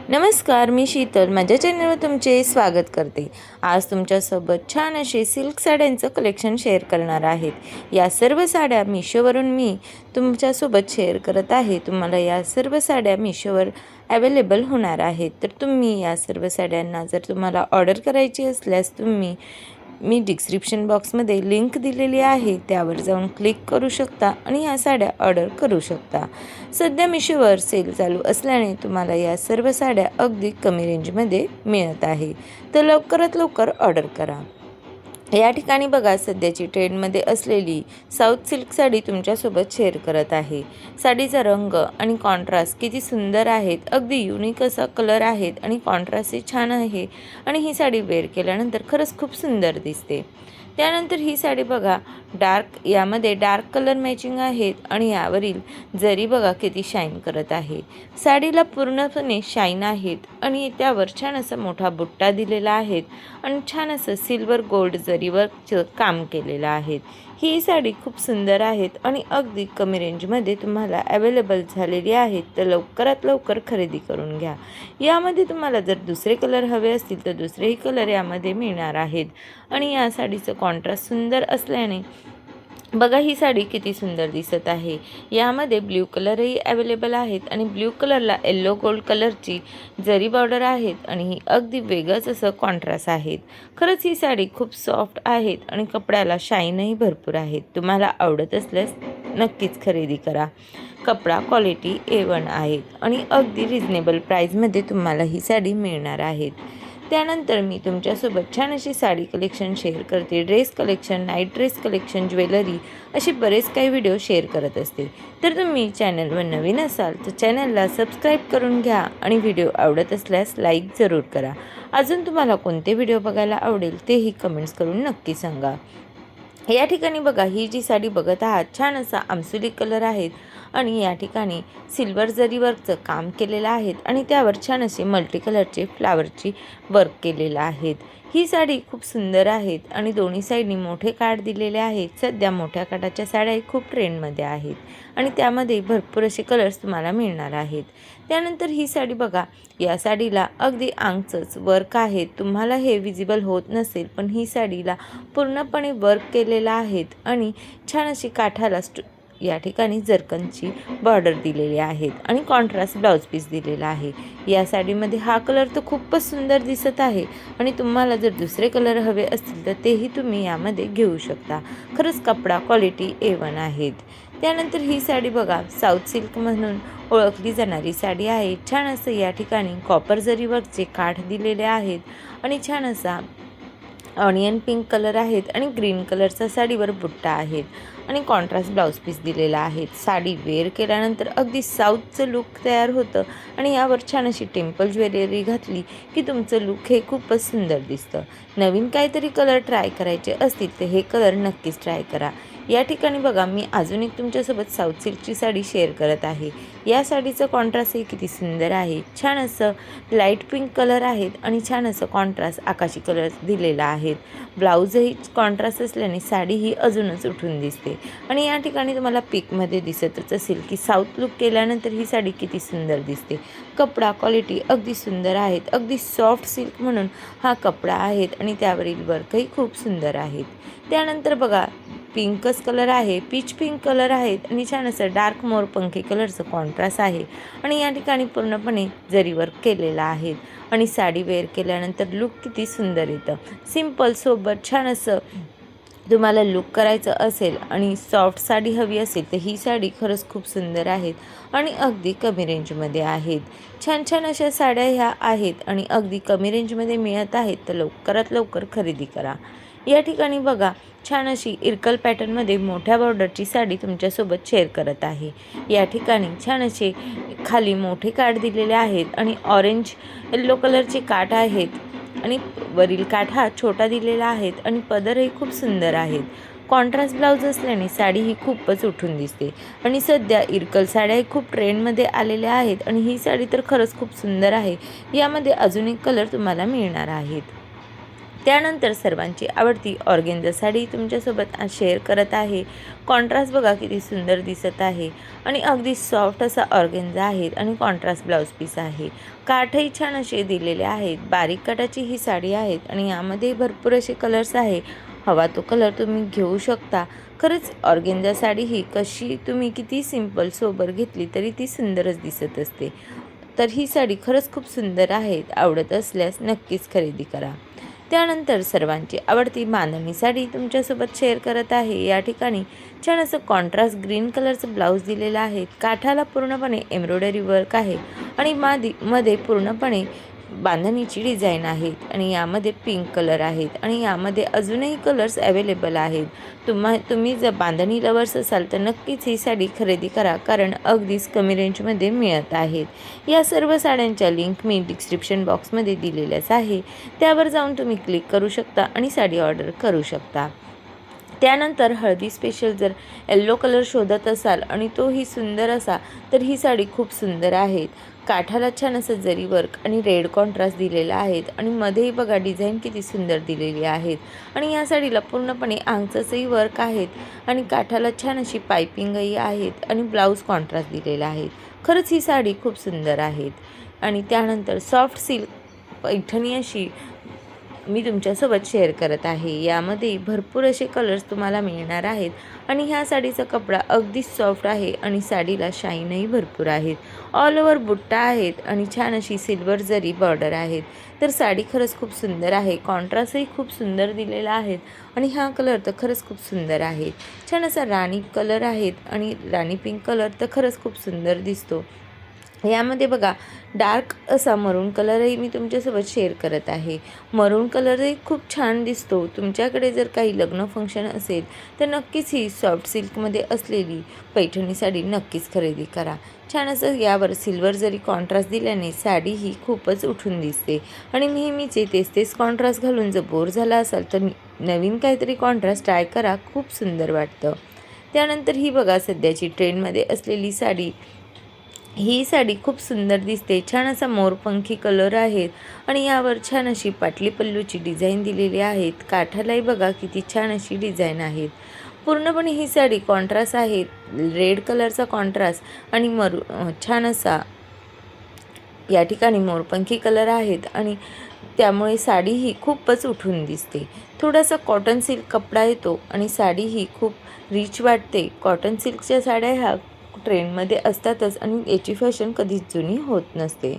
नमस्कार, मी शीतल माझ्या चॅनलवर तुमचे स्वागत करते। आज तुमच्यासोबत छान असे सिल्क साड्यांचं कलेक्शन शेअर करणार आहेत। या सर्व साड्या मिशोवरून मी तुमच्यासोबत शेअर करत आहे। तुम्हाला या सर्व साड्या मिशोवर अवेलेबल होणार आहेत। तर तुम्ही या सर्व साड्यांना जर तुम्हाला ऑर्डर करायची असल्यास मी डिस्क्रिप्शन बॉक्समध्ये लिंक दिलेली आहे, त्यावर जाऊन क्लिक करू शकता आणि ह्या साड्या ऑर्डर करू शकता। सध्या मिशोवर सेल चालू असल्याने तुम्हाला या सर्व साड्या अगदी कमी रेंजमध्ये मिळत आहे, तर लवकरात लवकर ऑर्डर करा। या ठिकाणी बघा, सध्याची ट्रेंडमध्ये असलेली साऊथ सिल्क साडी तुमच्यासोबत शेअर करत आहे। साडीचा रंग आणि कॉन्ट्रास्ट किती सुंदर आहेत, अगदी युनिक असा कलर आहेत आणि कॉन्ट्रास्टही छान आहे आणि ही साडी वेअर केल्यानंतर खरंच खूप सुंदर दिसते। त्यानंतर ही साडी बघा, यामध्ये डार्क कलर मॅचिंग आहेत आणि यावरील जरी बघा किती शाईन करत आहे। साडीला पूर्णपणे शाईन आहेत आणि त्यावर छान असा मोठा बुट्टा दिलेला आहे आणि छान असं सिल्वर गोल्ड जरीवरचं काम केलेलं आहे। ही साडी खूप सुंदर आहेत आणि अगदी कमी रेंजमध्ये तुम्हाला अवेलेबल झालेली आहेत, तर लवकरात लवकर खरेदी करून घ्या। यामध्ये तुम्हाला जर दुसरे कलर हवे असतील तर दुसरेही कलर यामध्ये मिळणार आहेत आणि या साडीचं कॉन्ट्रास्ट सुंदर असल्याने बघा ही साडी किती सुंदर दिसत आहे। यामध्ये ब्ल्यू कलरही अवेलेबल आहेत आणि ब्ल्यू कलरला येलो गोल्ड कलरची जरी बॉर्डर आहेत आणि ही अगदी वेगळंच असं कॉन्ट्रास्ट आहेत। खरंच ही साडी खूप सॉफ्ट आहेत आणि कपड्याला शाईनही भरपूर आहेत। तुम्हाला आवडत असल्यास नक्कीच खरेदी करा। कपडा क्वालिटी A1 आहेत आणि अगदी रिजनेबल प्राईजमध्ये तुम्हाला ही साडी मिळणार आहेत। त्यानंतर मी तुमच्यासोबत छान अशी साडी कलेक्शन शेअर करते, dress collection, night dress collection, jewellery, असे बरेच काही व्हिडिओ शेअर करत असते। तर तुम्ही चॅनलवर नवीन असाल तर चॅनलला सबस्क्राईब करून घ्या आणि व्हिडिओ आवडत असल्यास लाईक जरूर करा। अजून तुम्हाला कोणते व्हिडिओ बघायला आवडेल तेही कमेंट्स करून नक्की सांगा। या ठिकाणी बघा, ही जी साडी बघत आहात छान असा आमसुली कलर आहेत आणि या ठिकाणी सिल्वर जरी वर्कचं काम केलेलं आहेत आणि त्यावर छान असे मल्टी कलरचे फ्लावरची वर्क केलेलं आहेत। ही साडी खूप सुंदर आहेत आणि दोन्ही साईडनी मोठे काठ दिलेले आहेत। सध्या मोठ्या काठाच्या साड्या खूप ट्रेंडमध्ये आहेत आणि त्यामध्ये भरपूर असे कलर्स तुम्हाला मिळणार आहेत। त्यानंतर ही साडी बघा, या साडीला अगदी आंगचंच वर्क आहे, तुम्हाला हे विजिबल होत नसेल पण ही साडीला पूर्णपणे वर्क केलेलं आहेत आणि छान अशी काठाला या ठिकाणी जरकनची बॉर्डर दिलेली आहेत आणि कॉन्ट्रास्ट ब्लाउज पीस दिलेला आहे। या साडीमध्ये हा कलर तर खूपच सुंदर दिसत आहे आणि तुम्हाला जर दुसरे कलर हवे असतील तर तेही तुम्ही यामध्ये घेऊ शकता। खरंच कपडा क्वालिटी A1 आहेत। त्यानंतर ही साडी बघा, साऊथ सिल्क म्हणून ओळखली जाणारी साडी आहे। छान असं या ठिकाणी कॉपर जरी वर्कचे काठ दिलेले आहेत आणि छान असा ऑनियन पिंक कलर आहेत आणि ग्रीन कलरचा साडीवर बुट्टा आहेत आणि कॉन्ट्रास्ट ब्लाउज पीस दिलेला आहे। साडी वेअर केल्यानंतर अगदी साऊथचं लुक तयार होतं आणि यावर छान अशी टेम्पल ज्वेलरी घातली की तुमचं लुक हे खूपच सुंदर दिसतं। नवीन काहीतरी कलर ट्राय करायचे असतील तर हे कलर नक्कीच ट्राय करा। या ठिकाणी बघा, मी अजून एक तुमच्यासोबत साऊथ सिल्कची साडी शेअर करत आहे। या साडीचं कॉन्ट्रास्टही किती सुंदर आहे। छान असं लाईट पिंक कलर आहेत आणि छान असं कॉन्ट्रास्ट आकाशी कलर दिलेला आहे। ब्लाऊजही कॉन्ट्रास्ट असल्याने साडी ही अजूनच उठून दिसते आणि या ठिकाणी तुम्हाला पिकमध्ये दिसतच असेल की साऊथ लुक केल्यानंतर ही साडी किती सुंदर दिसते। कपडा क्वालिटी अगदी सुंदर आहेत, अगदी सॉफ्ट सिल्क म्हणून हा कपडा आहेत आणि त्यावरील वर्कही खूप सुंदर आहेत। त्यानंतर बघा, पिंकच कलर आहे, पीच पिंक कलर आहेत आणि छान असं डार्क मोरपंखी कलरचं कॉन्ट्रास्ट आहे आणि या ठिकाणी पूर्णपणे जरी वर्क केलेला आहे आणि साडी वेअर केल्यानंतर लुक किती सुंदर येतं। सिंपल सोबत छान असं तुम्हाला लुक करायचं असेल आणि सॉफ्ट साडी हवी असेल तर ही साडी खरंच खूप सुंदर आहेत आणि अगदी कमी रेंजमध्ये आहेत। छान छान अशा साड्या ह्या आहेत आणि अगदी कमी रेंजमध्ये मिळत आहेत, तर लवकरात लवकर खरेदी करा। या ठिकाणी बघा, छान अशी इरकल पॅटर्नमध्ये मोठ्या बॉर्डरची साडी तुमच्यासोबत शेअर करत आहे। या ठिकाणी छान असे खाली मोठे काठ दिलेले आहेत आणि ऑरेंज येल्लो कलरचे काठ आहेत आणि वरील काठ हा छोटा दिलेला आहेत आणि पदरही खूप सुंदर आहेत। कॉन्ट्रास्ट ब्लाऊज असल्याने साडी ही खूपच उठून दिसते आणि सध्या इरकल साड्या खूप ट्रेंडमध्ये आलेल्या आहेत आणि ही साडी तर खरंच खूप सुंदर आहे। यामध्ये अजून एक कलर तुम्हाला मिळणार आहेत। त्यानंतर सर्वांची आवडती ऑर्गेन्झा साडी तुमच्यासोबत आज शेअर करत आहे. कॉन्ट्रास्ट बघा किती सुंदर दिसत आहे आणि अगदी सॉफ्ट असा ऑर्गेन्झा आहे आणि कॉन्ट्रास्ट ब्लाऊज पीस आहे. काठही छान असे दिलेले आहेत. बारीक काठाची ही साडी आहे आणि यामध्ये भरपूर असे कलर्स आहे. हवा तो कलर तुम्ही घेऊ शकता. खरंच ऑर्गेन्झा साडी ही कशी तुम्ही किती सिंपल सोबर घेतली तरी ती सुंदरच दिसत असते. तर ही साडी खरंच खूप सुंदर आहे. आवडत असल्यास नक्कीच खरेदी करा. त्यानंतर सर्वांची आवडती बांधणी साडी तुमच्यासोबत शेअर करत आहे. या ठिकाणी छान असं कॉन्ट्रास्ट ग्रीन कलरचं ब्लाऊज दिलेलं आहे. काठाला पूर्णपणे एम्ब्रॉयडरी वर्क आहे आणि मध्ये पूर्णपणे बांधणीची डिझाईन आहेत आणि यामध्ये पिंक कलर आहेत आणि यामध्ये अजूनही कलर्स अवेलेबल आहेत. तुम्ही जर बांधणी लवर्स असाल तर नक्कीच ही साडी खरेदी करा, कारण अगदीच कमी रेंजमध्ये मिळत आहेत. या सर्व साड्यांच्या लिंक मी डिस्क्रिप्शन बॉक्समध्ये दिलेल्याच आहे. त्यावर जाऊन तुम्ही क्लिक करू शकता आणि साडी ऑर्डर करू शकता. त्यानंतर हळदी स्पेशल जर येल्लो कलर शोधत असाल आणि तोही सुंदर असा तर ही साडी खूप सुंदर आहे. काठाला छान असं जरी वर्क आणि रेड कॉन्ट्रास्ट दिलेला आहेत आणि मध्येही बघा डिझाईन किती सुंदर दिलेली आहेत आणि या साडीला पूर्णपणे आंगचंही वर्क आहेत आणि काठाला छान अशी पायपिंगही आहेत आणि ब्लाऊज कॉन्ट्रास्ट दिलेला आहे. खरंच ही साडी खूप सुंदर आहेत. आणि त्यानंतर सॉफ्ट सिल्क पैठणी अशी मी तुमच्यासोबत शेअर करत आहे. यामध्ये भरपूर असे कलर्स तुम्हाला मिळणार आहेत आणि ह्या साडीचा कपडा अगदी सॉफ्ट आहे आणि साडीला शाईनही भरपूर आहेत. ऑल ओव्हर बुट्टा आहेत आणि छान अशी सिल्वर जरी बॉर्डर आहेत. तर साडी खरंच खूप सुंदर आहे. कॉन्ट्रास्टही खूप सुंदर दिलेला आहे आणि हा कलर तर खरंच खूप सुंदर आहे. छान असा राणी कलर आहेत आणि राणी पिंक कलर तर खरंच खूप सुंदर दिसतो. यामध्ये बघा डार्क असा मरून कलरही मी तुमच्यासोबत शेअर करत आहे. मरून कलरही खूप छान दिसतो. तुमच्याकडे जर काही लग्न फंक्शन असेल तर नक्कीच ही सॉफ्ट सिल्कमध्ये असलेली पैठणी साडी नक्कीच खरेदी करा. छान असं यावर सिल्वर जरी कॉन्ट्रास्ट दिल्याने साडी ही खूपच उठून दिसते आणि नेहमीचे तेच कॉन्ट्रास्ट घालून जर बोर झाला असाल तर नवीन काहीतरी कॉन्ट्रास्ट ट्राय करा. खूप सुंदर वाटतं. त्यानंतर ही बघा सध्याची ट्रेंडमध्ये असलेली साडी. ही साडी खूप सुंदर दिसते. छान असा मोरपंखी कलर आहेत आणि यावर छान अशी पाटली पल्लूची डिझाईन दिलेली आहेत. काठालाही बघा किती छान अशी डिझाईन आहेत. पूर्णपणे ही साडी कॉन्ट्रास्ट आहे. रेड कलरचा कॉन्ट्रास्ट आणि छान असा या ठिकाणी मोरपंखी कलर आहेत आणि त्यामुळे साडी ही खूपच उठून दिसते. थोडासा कॉटन सिल्क कपडा येतो आणि साडी ही खूप रिच वाटते. कॉटन सिल्कच्या साड्या ह्या ट्रेंडमध्ये असतातच आणि याची फॅशन कधीच जुनी होत नसते.